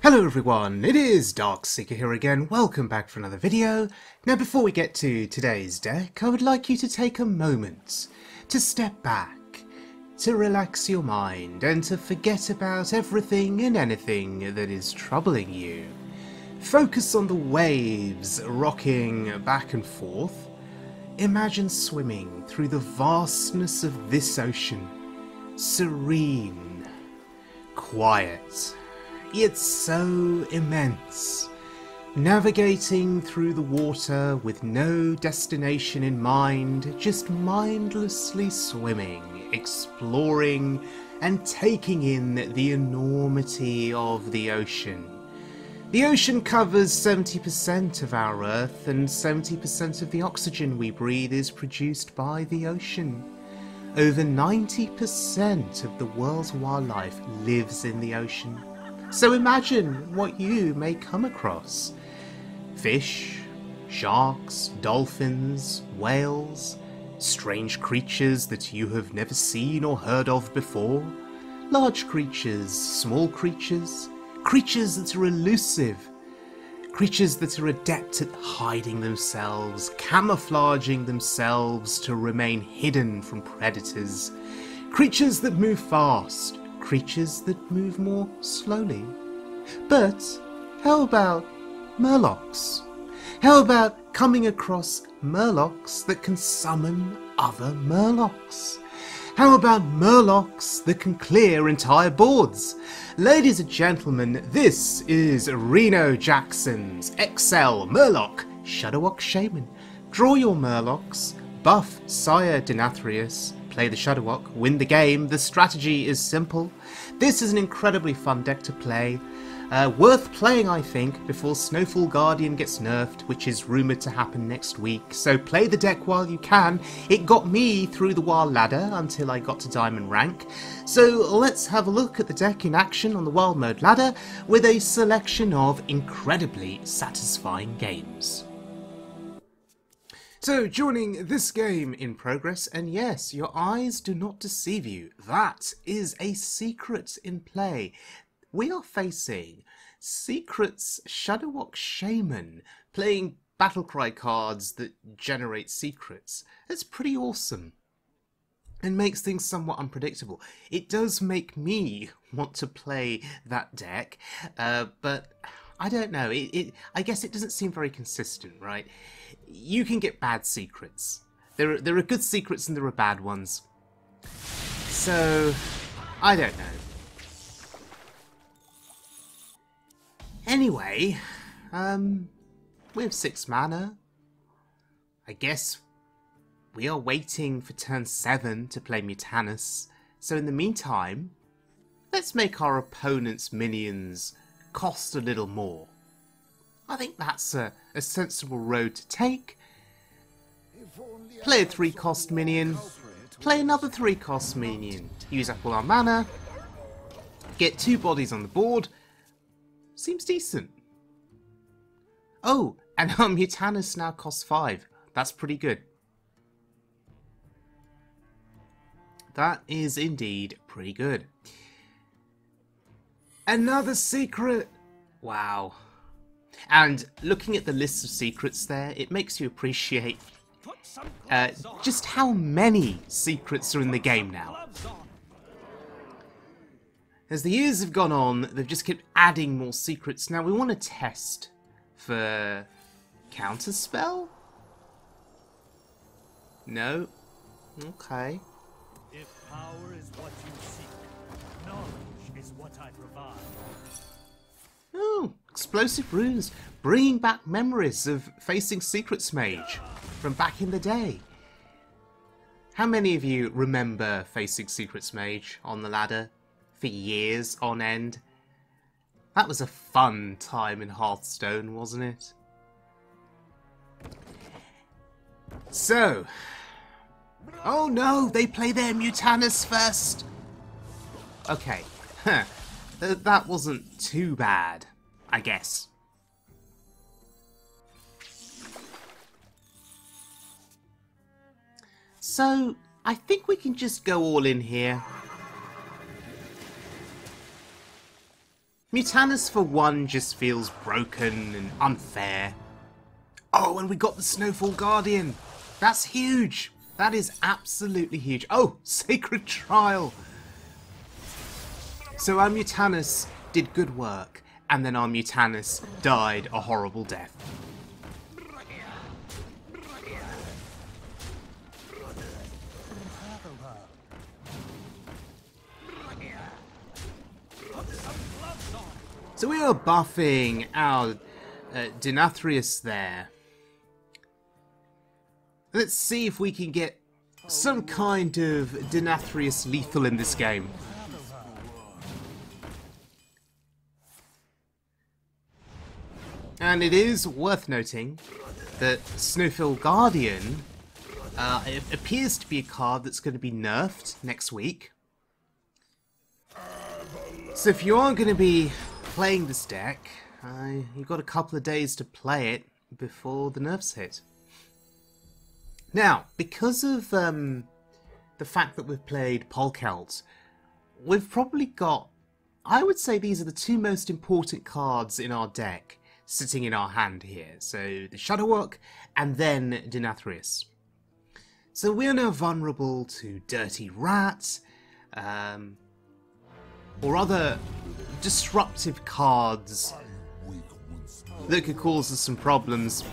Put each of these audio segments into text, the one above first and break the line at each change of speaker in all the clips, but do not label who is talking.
Hello everyone, it is Darkseeker here again. Welcome back for another video. Now before we get to today's deck, I would like you to take a moment to step back, to relax your mind and to forget about everything and anything that is troubling you. Focus on the waves rocking back and forth. Imagine swimming through the vastness of this ocean. Serene, quiet. It's so immense. Navigating through the water with no destination in mind, just mindlessly swimming, exploring, and taking in the enormity of the ocean. The ocean covers 70% of our Earth, and 70% of the oxygen we breathe is produced by the ocean. Over 90% of the world's wildlife lives in the ocean. So imagine what you may come across. Fish, sharks, dolphins, whales, strange creatures that you have never seen or heard of before, large creatures, small creatures, creatures that are elusive, creatures that are adept at hiding themselves, camouflaging themselves to remain hidden from predators, creatures that move fast, creatures that move more slowly. But how about murlocs? How about coming across murlocs that can summon other murlocs? How about murlocs that can clear entire boards? Ladies and gentlemen, this is RenoJackson's XL Murloc Shudderwock Shaman. Draw your murlocs, buff Sire Denathrius, play the Shudderwock, win the game. The strategy is simple. This is an incredibly fun deck to play. Worth playing, I think, before Snowfall Guardian gets nerfed, which is rumoured to happen next week. So play the deck while you can. It got me through the Wild Ladder until I got to Diamond rank. So let's have a look at the deck in action on the Wild Mode ladder with a selection of incredibly satisfying games. So, joining this game in progress, and yes, your eyes do not deceive you, that is a secret in play. We are facing Secret's Shudderwock Shaman, playing Battlecry cards that generate secrets. That's pretty awesome, and makes things somewhat unpredictable. It does make me want to play that deck, but I don't know, I guess it doesn't seem very consistent, right? You can get bad secrets. There are good secrets and there are bad ones. So, I don't know. Anyway, we have 6 mana. I guess we are waiting for turn 7 to play Mutanus. So in the meantime, let's make our opponent's minions cost a little more. I think that's a sensible road to take. Play a 3-cost minion, play another 3-cost minion, use up all our mana, get 2 bodies on the board. Seems decent. Oh, and our Mutanus now costs 5. That's pretty good. That is indeed pretty good. Another secret! Wow. And looking at the list of secrets there, it makes you appreciate just how many secrets are in the game now. As the years have gone on, they've just kept adding more secrets. Now we want to test for Counterspell? No? Okay.
If power is what you seek, knowledge is what I provide.
Oh, explosive runes, bringing back memories of facing Secrets Mage from back in the day. How many of you remember facing Secrets Mage on the ladder for years on end? That was a fun time in Hearthstone, wasn't it? So, oh no, they play their Mutanus first. Okay, that wasn't too bad, I guess. So, I think we can just go all in here. Mutanus for one just feels broken and unfair. Oh, and we got the Snowfall Guardian. That's huge. That is absolutely huge. Oh, Sacred Trial. So our Mutanus did good work, and then our Mutanus died a horrible death. So we are buffing our Denathrius there. Let's see if we can get some kind of Denathrius lethal in this game. And it is worth noting that Snowfall Guardian it appears to be a card that's going to be nerfed next week. So if you are going to be playing this deck, you've got a couple of days to play it before the nerfs hit. Now, because of the fact that we've played Polkelt, we've probably got, I would say these are the two most important cards in our deck sitting in our hand here. So the Shudderwock and then Denathrius. So we're now vulnerable to Dirty Rat, or other disruptive cards that could cause us some problems.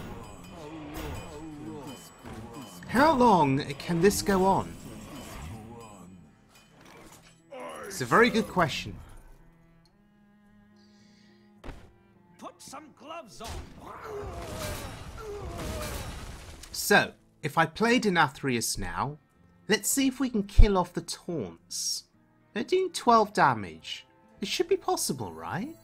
How long can this go on? It's a very good question.
Put some gloves on.
So, if I play Denathrius now, let's see if we can kill off the taunts. They're doing 12 damage. It should be possible, right?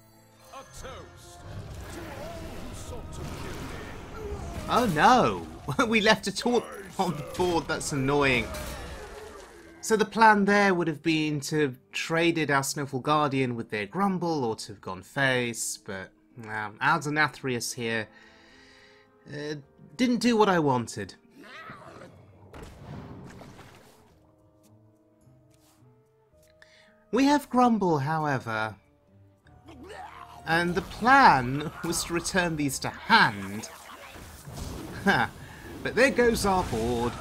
A toast to all who sought to kill me.
Oh no! We left a taunt on the board, that's annoying. So the plan there would have been to have traded our Snowfall Guardian with their Grumble, or to have gone face, but our Denathrius here didn't do what I wanted. We have Grumble, however, and the plan was to return these to hand. Ha! But there goes our board.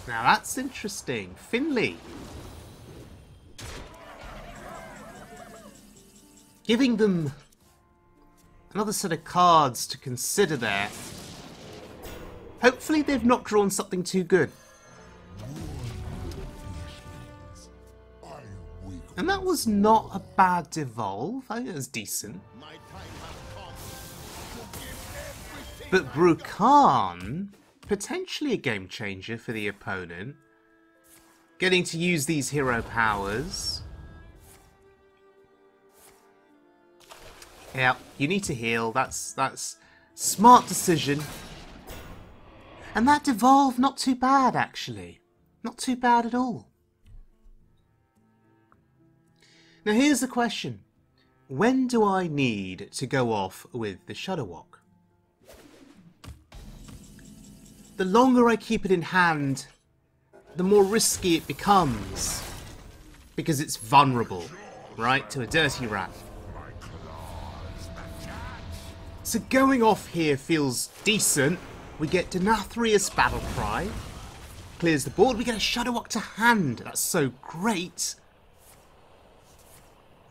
Now that's interesting. Finley. Giving them another set of cards to consider there. Hopefully they've not drawn something too good. And that was not a bad devolve. I think it was decent. But Brukan, potentially a game changer for the opponent. Getting to use these hero powers. Yeah, you need to heal. That's smart decision. And that devolve, not too bad actually. Not too bad at all. Now here's the question. When do I need to go off with the Shudderwock? The longer I keep it in hand, the more risky it becomes. Because it's vulnerable, right, to a Dirty Rat. So going off here feels decent. We get Denathrius Battle Cry. Clears the board. We get a Shudderwock to hand. That's so great.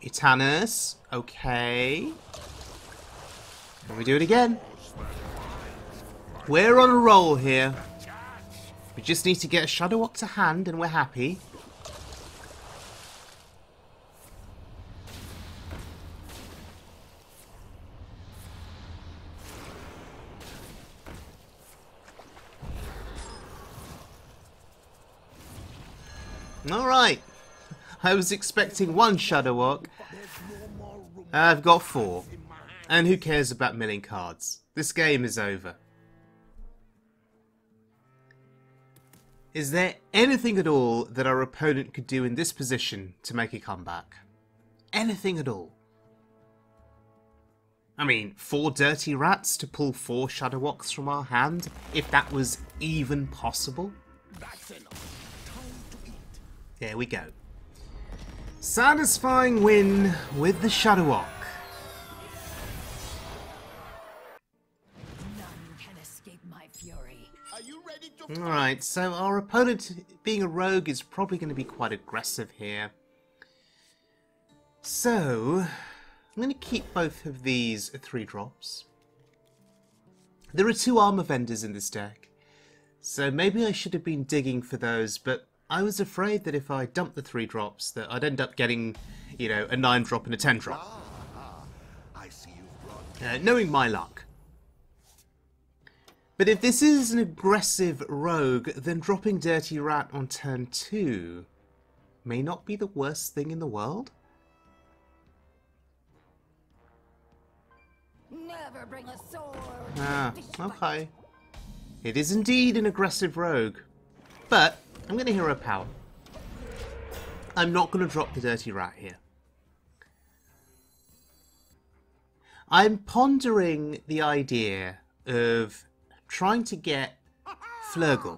Mutanus. Okay. And we do it again. We're on a roll here. We just need to get a Shudderwock to hand and we're happy. Alright. I was expecting one Shudderwock. I've got 4. And who cares about milling cards? This game is over. Is there anything at all that our opponent could do in this position to make a comeback? Anything at all? I mean, 4 Dirty Rats to pull 4 Shudderwocks from our hand, if that was even possible?
That's enough. Time to eat.
There we go. Satisfying win with the Shudderwock.
None can escape my fury.
Are you ready to
Alright, so our opponent, being a rogue, is probably going to be quite aggressive here. So, I'm going to keep both of these 3-drops. There are 2 armor vendors in this deck, so maybe I should have been digging for those, but I was afraid that if I dumped the 3-drops that I'd end up getting, you know, a 9-drop and a 10-drop.
I see you've brought
Knowing my luck. But if this is an aggressive rogue, then dropping Dirty Rat on turn 2 may not be the worst thing in the world.
Never bring a sword.
Ah, okay. It is indeed an aggressive rogue. But I'm going to hero power. I'm not going to drop the Dirty Rat here. I'm pondering the idea of trying to get Flurgle,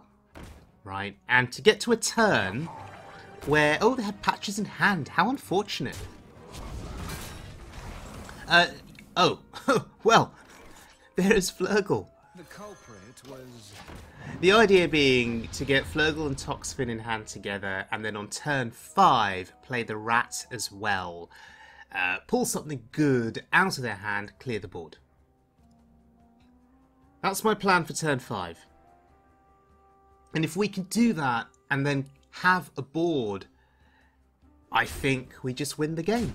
right? And to get to a turn where... Oh, they have patches in hand. How unfortunate. Oh, well, there's Flurgle.
The culprit was...
The idea being to get Flurgle and Toxfin in hand together, and then on turn 5, play the Rat as well. Pull something good out of their hand, clear the board. That's my plan for turn 5. And if we can do that, and then have a board, I think we just win the game.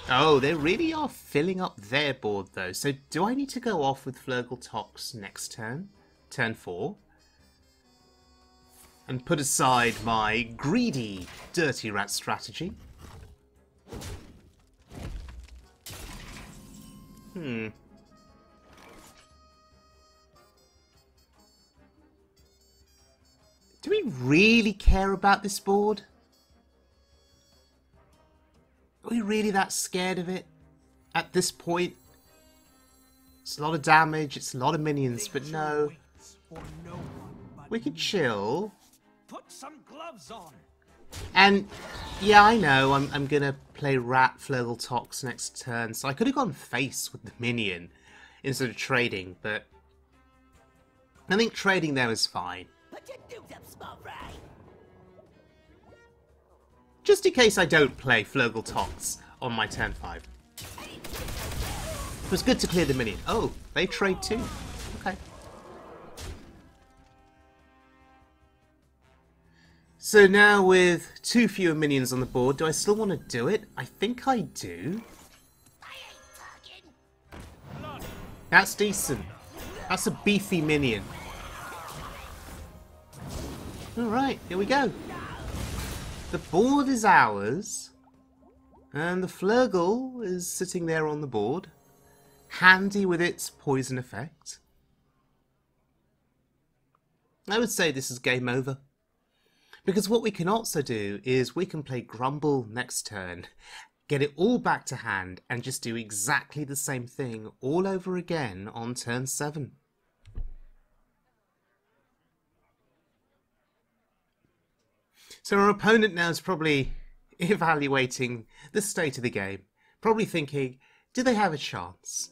Oh, they really are filling up their board though. So do I need to go off with Flurgle Tox next turn? Turn 4? And put aside my greedy Dirty Rat strategy? Do we really care about this board? Are we really that scared of it at this point? It's a lot of damage, it's a lot of minions, but no. We could chill.
Put some gloves on.
And yeah, I know I'm gonna play Rat Flurgle Tox next turn, so I could have gone face with the minion instead of trading, but I think trading there is fine.
Put your dudes up, small fry.
Just in case I don't play Flurgle Tox on my turn 5. It was good to clear the minion. Oh, they trade too. Okay. So now with 2 fewer minions on the board, do I still want to do it? I think I do. That's decent. That's a beefy minion. Alright, here we go. The board is ours, and the Flurgle is sitting there on the board, handy with its poison effect. I would say this is game over, because what we can also do is we can play Grumble next turn, get it all back to hand, and just do exactly the same thing all over again on turn 7. So our opponent now is probably evaluating the state of the game, probably thinking, do they have a chance?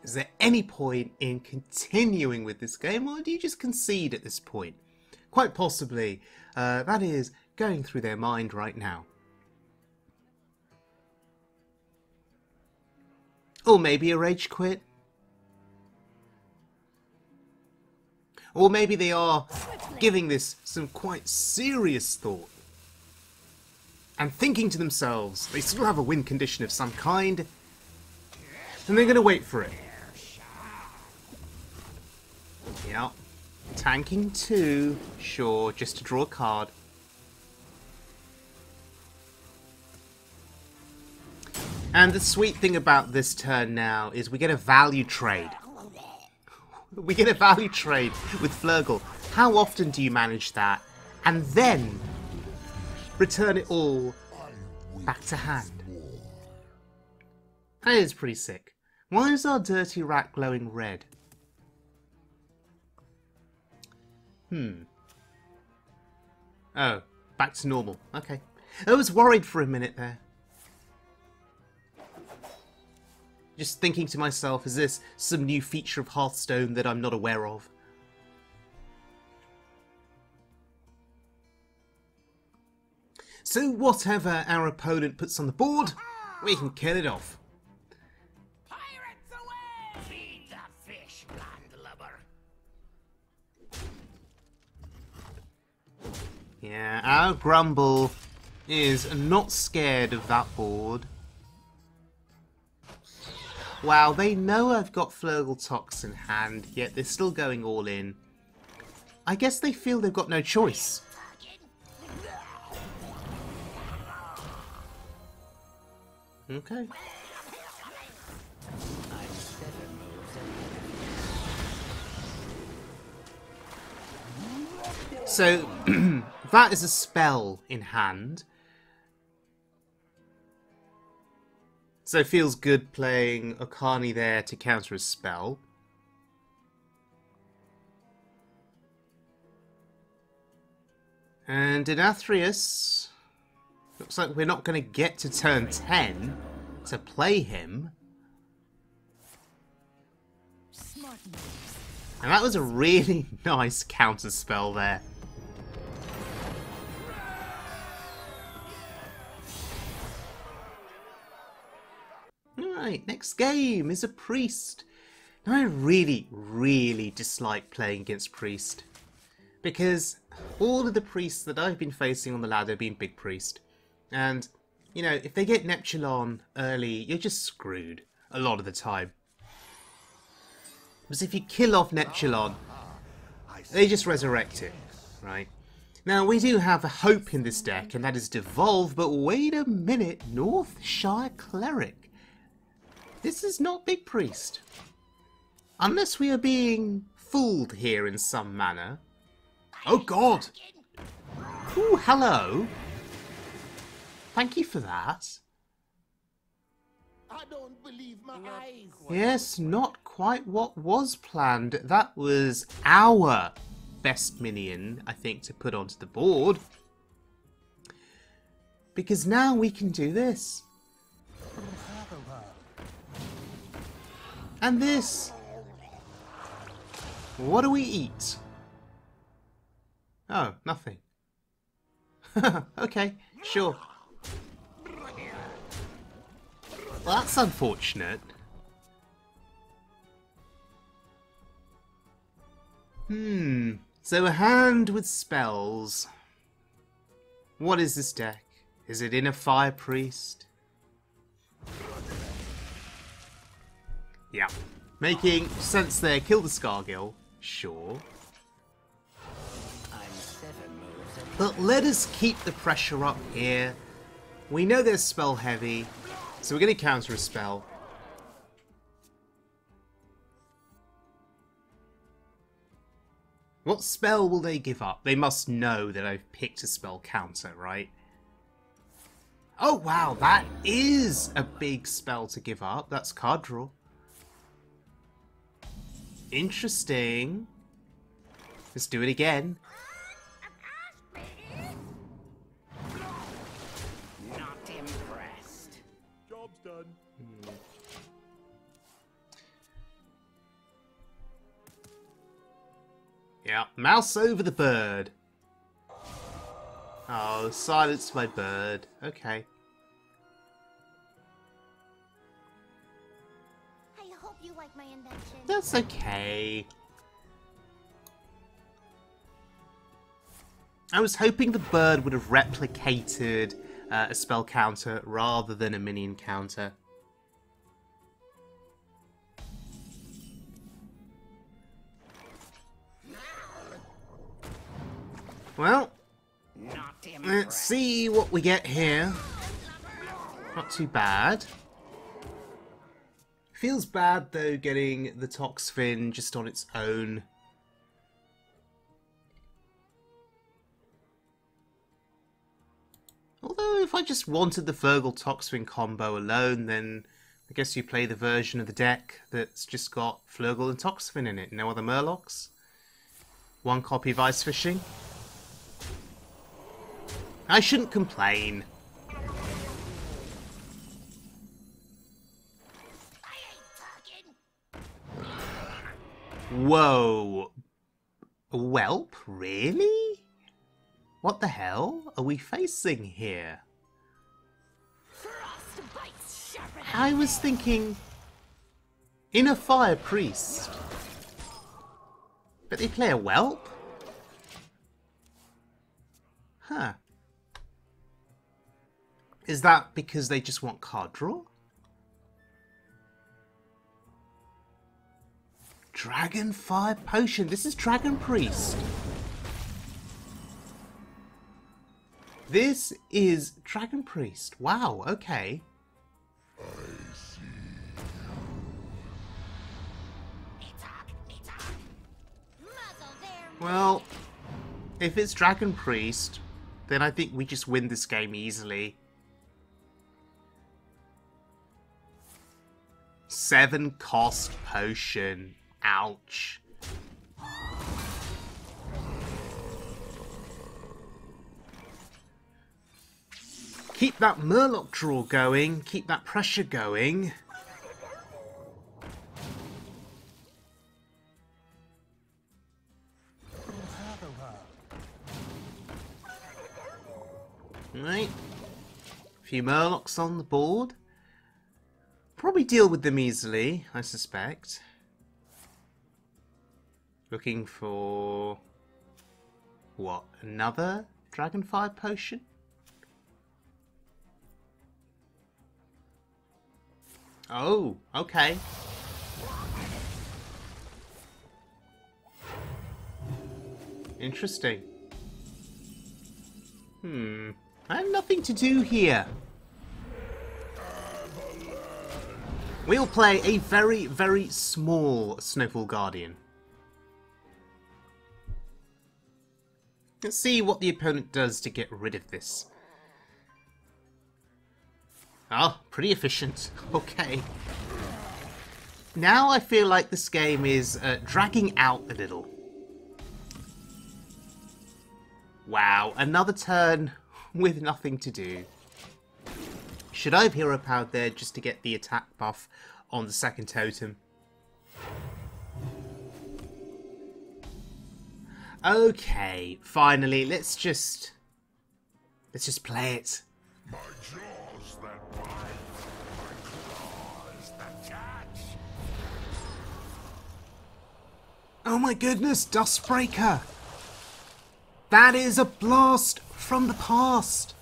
Is there any point in continuing with this game, or do you just concede at this point? Quite possibly, that is going through their mind right now. Or maybe a rage quit. Or maybe they are giving this some quite serious thought and thinking to themselves they still have a win condition of some kind, and they're going to wait for it. Yeah, tanking 2, sure, just to draw a card. And the sweet thing about this turn now is we get a value trade. We get a value trade with Flurgle. How often do you manage that? And then return it all back to hand. That is pretty sick. Why is our dirty rat glowing red? Oh, back to normal. Okay. I was worried for a minute there. Just thinking to myself, is this some new feature of Hearthstone that I'm not aware of? So whatever our opponent puts on the board, we can kill it off.
Pirates away! Feed the fish, landlubber.
Yeah, our Grumble is not scared of that board. Wow, they know I've got Flurgle in hand, yet they're still going all in. I guess they feel they've got no choice. Okay. So, that is a spell in hand. So it feels good playing Okani there to counter a spell. And Denathrius, looks like we're not going to get to turn 10 to play him.
Smart moves.
And that was a really nice counter spell there. Alright, next game is a priest. Now I really dislike playing against priest. Because all of the priests that I've been facing on the ladder have been big priest. And, you know, if they get Neptulon early, you're just screwed a lot of the time. Because if you kill off Neptulon, they just resurrect it, right? Now, we do have a hope in this deck, and that is Devolve, but wait a minute, Northshire Cleric. This is not Big Priest. Unless we are being fooled here in some manner. Oh god! Ooh, hello! Thank you for that.
I don't believe my eyes.
Yes, not quite what was planned. That was our best minion, I think, to put onto the board. Because now we can do this. And this. What do we eat? Oh, nothing. Okay, sure. Well, that's unfortunate. So a hand with spells. What is this deck? Is it in a Fire Priest? Yeah. Making sense there. Kill the Scargill. Sure. But let us keep the pressure up here. We know they're spell heavy, so we're going to counter a spell. What spell will they give up? They must know that I've picked a spell counter, right? Oh wow, that is a big spell to give up. That's card draw. Interesting. Let's do it again.
Not impressed.
Job's done.
Yeah, mouse over the bird. Oh, silence my bird. Okay.
I hope you like my invention.
That's okay. I was hoping the bird would have replicated a spell counter rather than a minion counter. Well, let's see what we get here. Not too bad. Feels bad though getting the Toxfin just on its own. Although if I just wanted the Fergal Toxfin combo alone, then I guess you play the version of the deck that's just got Flurgle and Toxfin in it. No other Murlocs. One copy of Ice Fishing. I shouldn't complain. Whoa. Whelp? Really? What the hell are we facing here? I was thinking Inner Fire Priest. But they play a Whelp? Huh. Is that because they just want card draw? Dragon Fire Potion. This is Dragon Priest. This is Dragon Priest. Wow, okay. Well, if it's Dragon Priest, then I think we just win this game easily. 7 cost potion. Ouch. Keep that Murloc draw going. Keep that pressure going. Right. A few Murlocs on the board. Probably deal with them easily, I suspect. Looking for... what? Another Dragonfire Potion? Oh, okay. Interesting. I have nothing to do here. We'll play a very, very small Snowfall Guardian. Let's see what the opponent does to get rid of this. Oh, pretty efficient. Okay. Now I feel like this game is dragging out a little. Wow, another turn with nothing to do. Should I have hero powered there just to get the attack buff on the second totem? Okay, finally, let's just play it.
My jaws that bite, my claws that catch.
Oh my goodness, Dustbreaker! That is a blast from the past!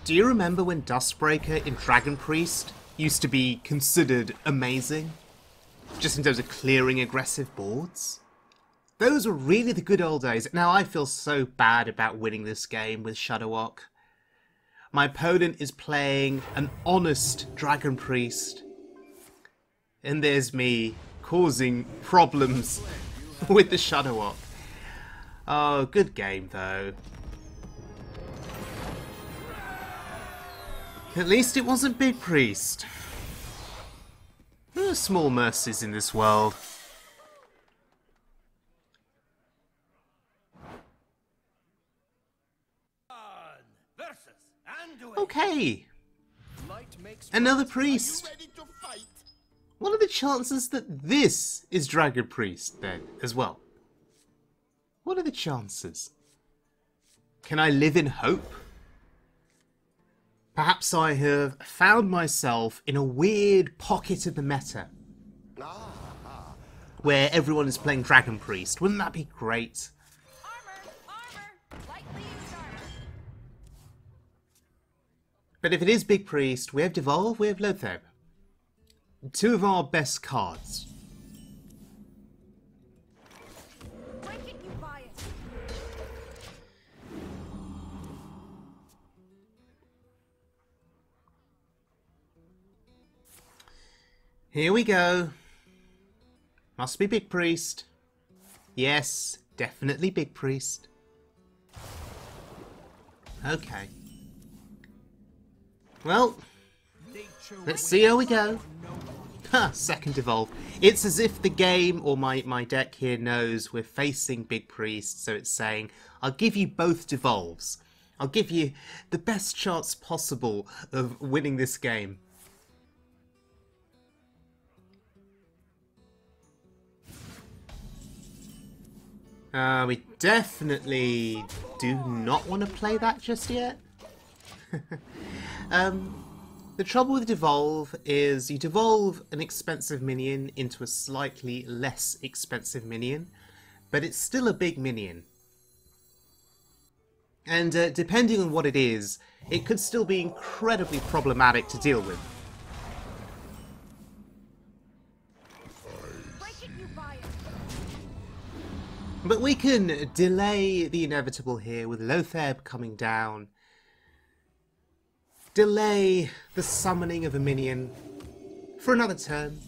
Do you remember when Dustbreaker in Dragon Priest used to be considered amazing? Just in terms of clearing aggressive boards? Those were really the good old days. Now I feel so bad about winning this game with Shudderwock. My opponent is playing an honest Dragon Priest. And there's me causing problems with the Shudderwock. Oh, good game though. At least it wasn't Big Priest. There are small mercies in this world. Okay. Another priest. What are the chances that this is Dragon Priest then, as well? What are the chances? Can I live in hope? Perhaps I have found myself in a weird pocket of the meta where everyone is playing Dragon Priest. Wouldn't that be great?
Lightly used armor.
But if it is Big Priest, we have Devolve, we have Lotheb. 2 of our best cards.
When can you buy it?
Here we go. Must be Big Priest. Yes, definitely Big Priest. Okay. Well, Let's see how we go. Ha, second evolve. It's as if the game, or my deck here, knows we're facing Big Priest, so it's saying, I'll give you both devolves. I'll give you the best chance possible of winning this game. We definitely do not want to play that just yet. The trouble with devolve is you devolve an expensive minion into a slightly less expensive minion, but it's still a big minion. And depending on what it is, it could still be incredibly problematic to deal with. But we can delay the inevitable here with Lotheb coming down. Delay the summoning of a minion for another turn.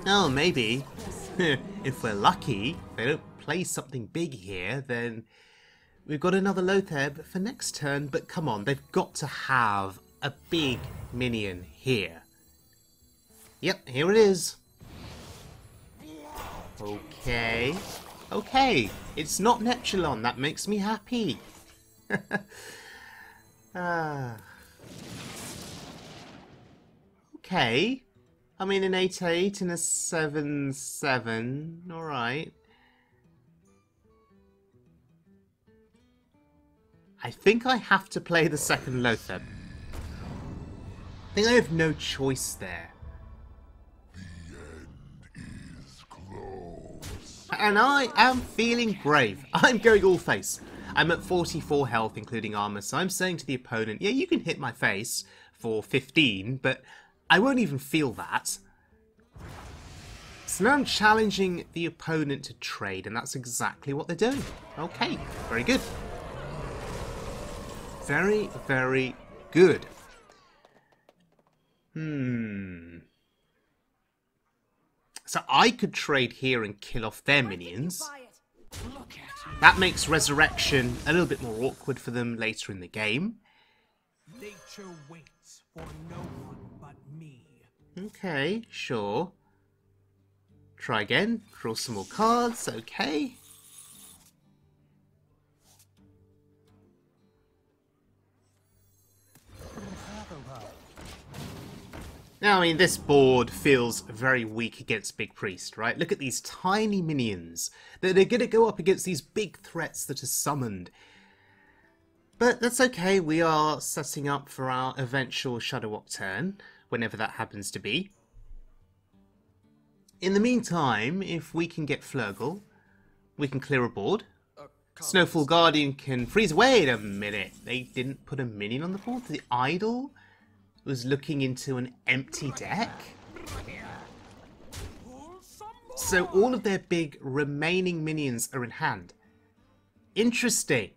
Oh, maybe. If we're lucky, they don't play something big here, then we've got another Lotheb for next turn. But come on, they've got to have a big minion here. Yep, here it is. Okay. Okay, it's not Neptulon. That makes me happy. Okay. I mean, an 8/8 and a 7/7. Alright. I think I have to play the second Lotheb. I think I have no choice there. And I am feeling brave. I'm going all face. I'm at 44 health, including armor, so I'm saying to the opponent, yeah, you can hit my face for 15, but I won't even feel that. So now I'm challenging the opponent to trade, and that's exactly what they're doing. Okay, very good. Very, very good. So I could trade here and kill off their minions. That makes resurrection a little bit more awkward for them later in the game.
Nature waits for no one but me.
Okay, sure. Try again. Draw some more cards. Okay. Now, I mean, this board feels very weak against Big Priest, right? Look at these tiny minions that are going to go up against these big threats that are summoned. But that's okay, we are setting up for our eventual Shudderwock turn, whenever that happens to be. In the meantime, if we can get Flurgle, we can clear a board. Snowfall Guardian can freeze. Wait a minute, they didn't put a minion on the board? The Idol was looking into an empty deck? So all of their big remaining minions are in hand. Interesting.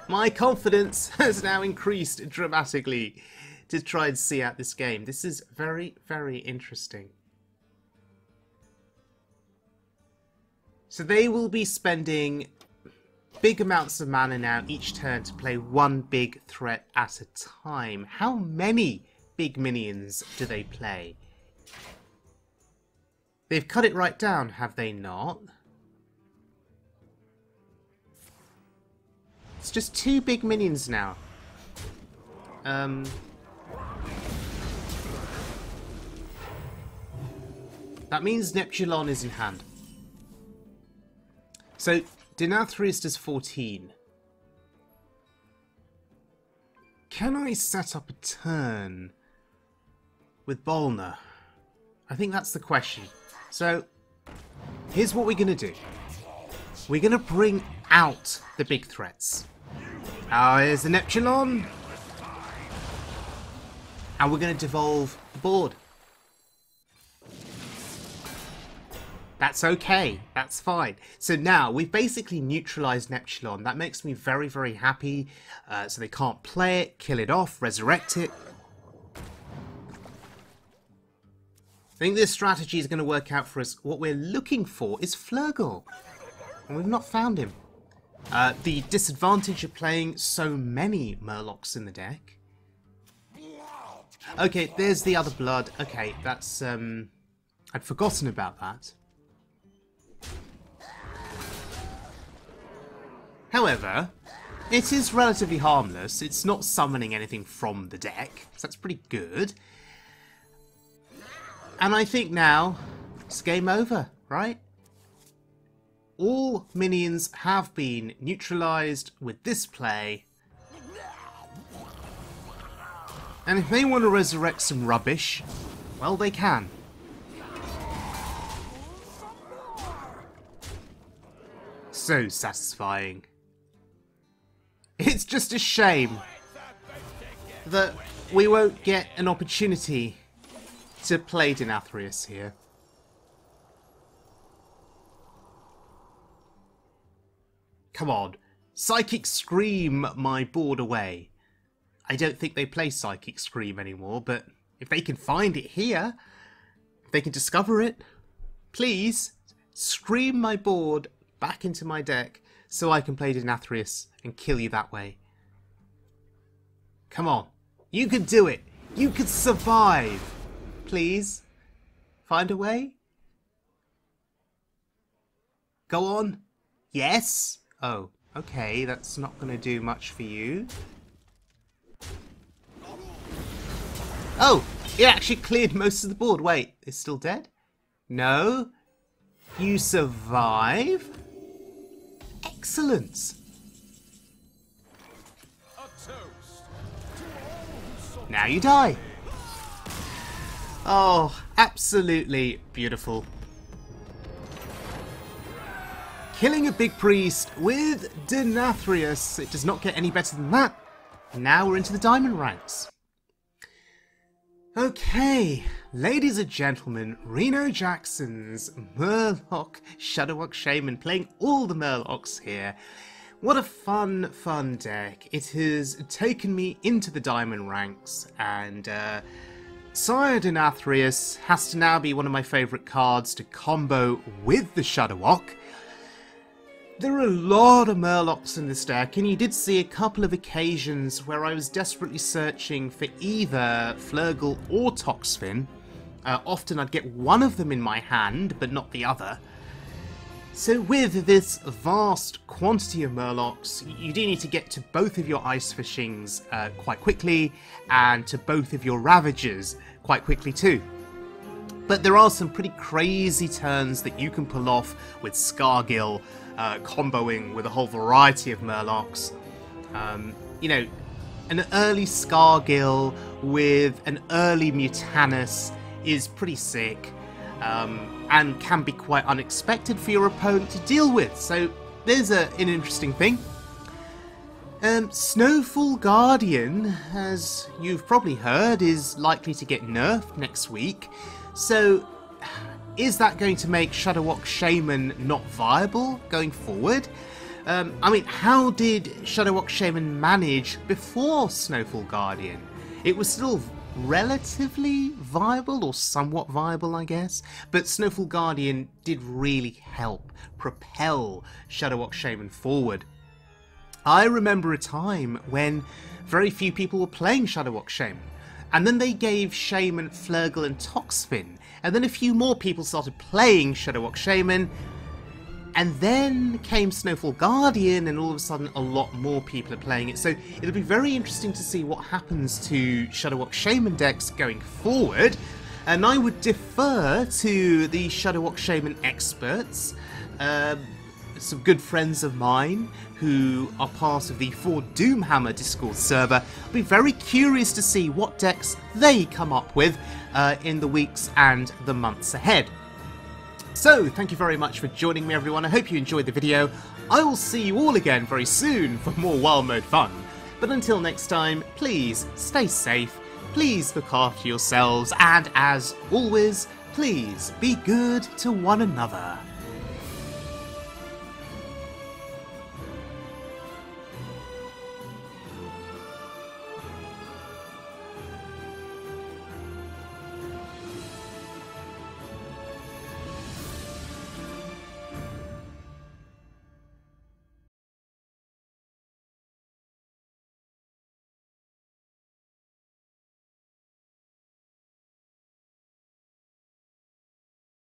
My confidence has now increased dramatically to try and see out this game. This is very, very interesting. So they will be spending big amounts of mana now each turn to play one big threat at a time. How many big minions do they play? They've cut it right down, have they not? It's just 2 big minions now. That means Neptulon is in hand. So Denathrius does 14. Can I set up a turn with Bolner? I think that's the question. So here's what we're going to do. We're going to bring out the big threats. Here's the Neptulon. And we're going to devolve the board. That's okay. That's fine. So now we've basically neutralized Neptulon. That makes me very, very happy. So they can't play it, kill it off, resurrect it. I think this strategy is going to work out for us. What we're looking for is Flurgle, and we've not found him. The disadvantage of playing so many Murlocs in the deck. Okay, there's the other blood. Okay, that's I'd forgotten about that. However, it is relatively harmless. It's not summoning anything from the deck, so that's pretty good. And I think now it's game over, right? All minions have been neutralized with this play. And if they want to resurrect some rubbish, well, they can. So satisfying. It's just a shame that we won't get an opportunity to play Denathrius here. Come on, Psychic Scream my board away. I don't think they play Psychic Scream anymore, but if they can find it here, if they can discover it, please scream my board back into my deck so I can play Denathrius and kill you that way. Come on, you could do it. You could survive. Please, find a way. Go on. Yes? Oh, okay, that's not going to do much for you. Oh, it actually cleared most of the board. Wait, it's still dead? No. You survive? Excellent. Now you die. Oh, absolutely beautiful. Killing a big priest with Denathrius. It does not get any better than that. And now we're into the diamond ranks. Okay, ladies and gentlemen, RenoJackson's Murloc Shudderwock Shaman, playing all the Murlocs here. What a fun, fun deck. It has taken me into the diamond ranks, and Sire Denathrius has to now be one of my favourite cards to combo with the Shudderwock. There are a lot of Murlocs in this deck, and you did see a couple of occasions where I was desperately searching for either Flurgle or Toxfin. Often I'd get one of them in my hand, but not the other. So with this vast quantity of Murlocs, you do need to get to both of your Ice Fishings quite quickly, and to both of your Ravagers quite quickly too. But there are some pretty crazy turns that you can pull off with Scargill, comboing with a whole variety of Murlocs. You know, an early Scargill with an early Mutanus is pretty sick, and can be quite unexpected for your opponent to deal with. So there's an interesting thing. Snowfall Guardian, as you've probably heard, is likely to get nerfed next week. So is that going to make Shudderwock Shaman not viable going forward? I mean, how did Shudderwock Shaman manage before Snowfall Guardian? It was still relatively viable, or somewhat viable, I guess, but Snowfall Guardian did really help propel Shudderwock Shaman forward. I remember a time when very few people were playing Shudderwock Shaman, and then they gave Shaman Flurgle and Toxfin, and then a few more people started playing Shudderwock Shaman, and then came Snowfall Guardian, and all of a sudden a lot more people are playing it. So it'll be very interesting to see what happens to Shudderwock Shaman decks going forward, and I would defer to the Shudderwock Shaman experts, some good friends of mine who are part of the For Doomhammer Discord server. I'll be very curious to see what decks they come up with in the weeks and the months ahead. So, thank you very much for joining me, everyone. I hope you enjoyed the video. I will see you all again very soon for more Wild Mode fun. But until next time, please stay safe, please look after yourselves, and as always, please be good to one another.